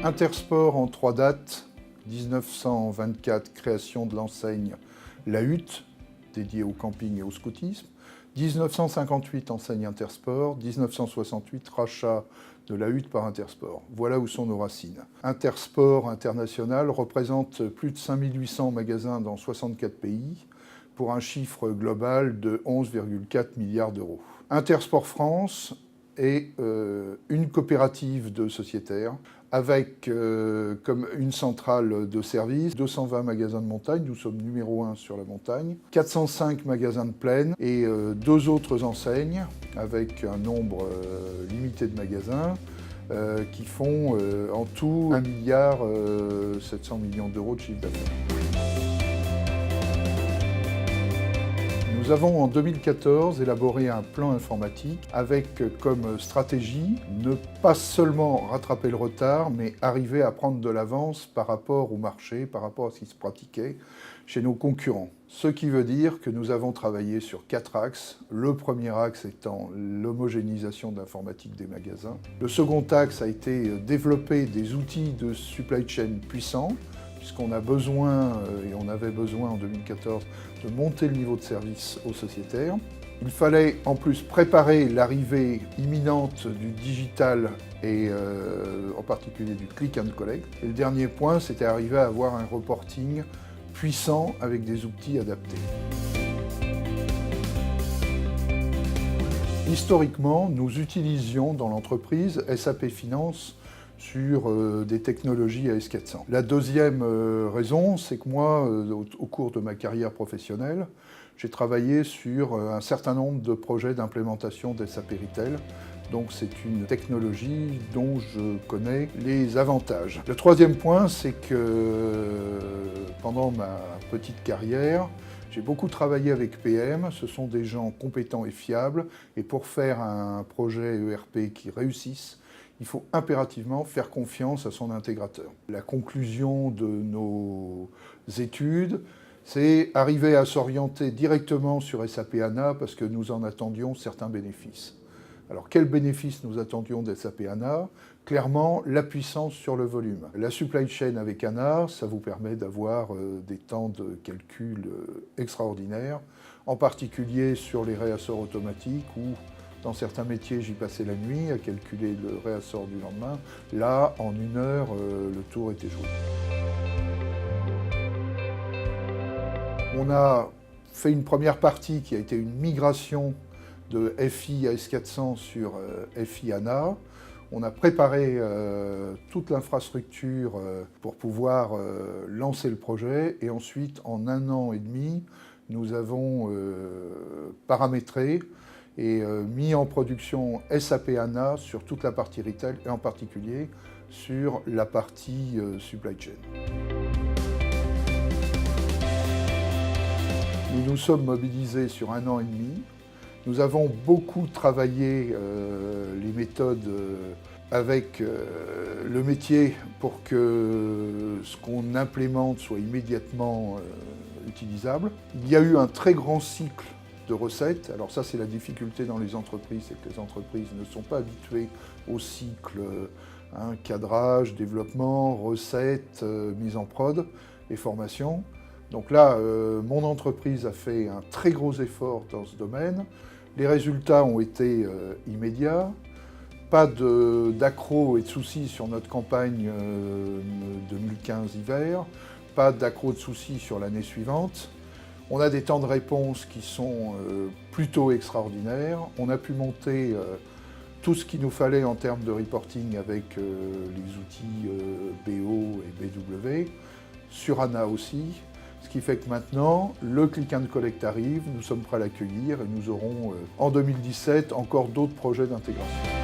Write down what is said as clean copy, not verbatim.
Intersport en 3 dates. 1924, création de l'enseigne La Hutte, dédiée au camping et au scoutisme. 1958, enseigne Intersport. 1968, rachat de La Hutte par Intersport. Voilà où sont nos racines. Intersport international représente plus de 5800 magasins dans 64 pays pour un chiffre global de 11,4 milliards d'euros. Intersport France est une coopérative de sociétaires avec comme une centrale de service, 220 magasins de montagne, nous sommes numéro 1 sur la montagne, 405 magasins de plaine et 2 autres enseignes avec un nombre limité de magasins qui font en tout 1,7 milliard d'euros de chiffre d'affaires. Nous avons en 2014 élaboré un plan informatique avec comme stratégie ne pas seulement rattraper le retard, mais arriver à prendre de l'avance par rapport au marché, par rapport à ce qui se pratiquait chez nos concurrents. Ce qui veut dire que nous avons travaillé sur 4 axes. Le premier axe étant l'homogénéisation de l'informatique des magasins. Le second axe a été développer des outils de supply chain puissants, puisqu'on a besoin, et on avait besoin en 2014, de monter le niveau de service aux sociétaires. Il fallait en plus préparer l'arrivée imminente du digital et en particulier du click and collect. Et le dernier point, c'était arriver à avoir un reporting puissant avec des outils adaptés. Historiquement, nous utilisions dans l'entreprise SAP Finance sur des technologies AS400. La deuxième raison, c'est que moi, au cours de ma carrière professionnelle, j'ai travaillé sur un certain nombre de projets d'implémentation d'SAP Retail. Donc c'est une technologie dont je connais les avantages. Le troisième point, c'est que pendant ma petite carrière, j'ai beaucoup travaillé avec PM, ce sont des gens compétents et fiables, et pour faire un projet ERP qui réussisse, il faut impérativement faire confiance à son intégrateur. La conclusion de nos études, c'est arriver à s'orienter directement sur SAP HANA parce que nous en attendions certains bénéfices. Alors, quels bénéfices nous attendions de SAP HANA? Clairement, la puissance sur le volume. La supply chain avec HANA, ça vous permet d'avoir des temps de calcul extraordinaires, en particulier sur les réassorts automatiques où dans certains métiers, j'y passais la nuit à calculer le réassort du lendemain. Là, en 1 heure, le tour était joué. On a fait une première partie qui a été une migration de FI AS400 sur FI HANA. On a préparé toute l'infrastructure pour pouvoir lancer le projet. Et ensuite, en 1 an et demi, nous avons paramétré et mis en production SAP HANA sur toute la partie retail et en particulier sur la partie supply chain. Nous nous sommes mobilisés sur 1 an et demi. Nous avons beaucoup travaillé les méthodes avec le métier pour que ce qu'on implémente soit immédiatement utilisable. Il y a eu un très grand cycle de recettes. Alors ça, c'est la difficulté dans les entreprises, c'est que les entreprises ne sont pas habituées au cycle cadrage, développement, recettes, mise en prod et formation. Donc là, mon entreprise a fait un très gros effort dans ce domaine. Les résultats ont été immédiats. Pas d'accro et de soucis sur notre campagne 2015 hiver. Pas d'accro de soucis sur l'année suivante. On a des temps de réponse qui sont plutôt extraordinaires. On a pu monter tout ce qu'il nous fallait en termes de reporting avec les outils BO et BW, sur HANA aussi. Ce qui fait que maintenant, le Click and Collect arrive, nous sommes prêts à l'accueillir et nous aurons en 2017 encore d'autres projets d'intégration.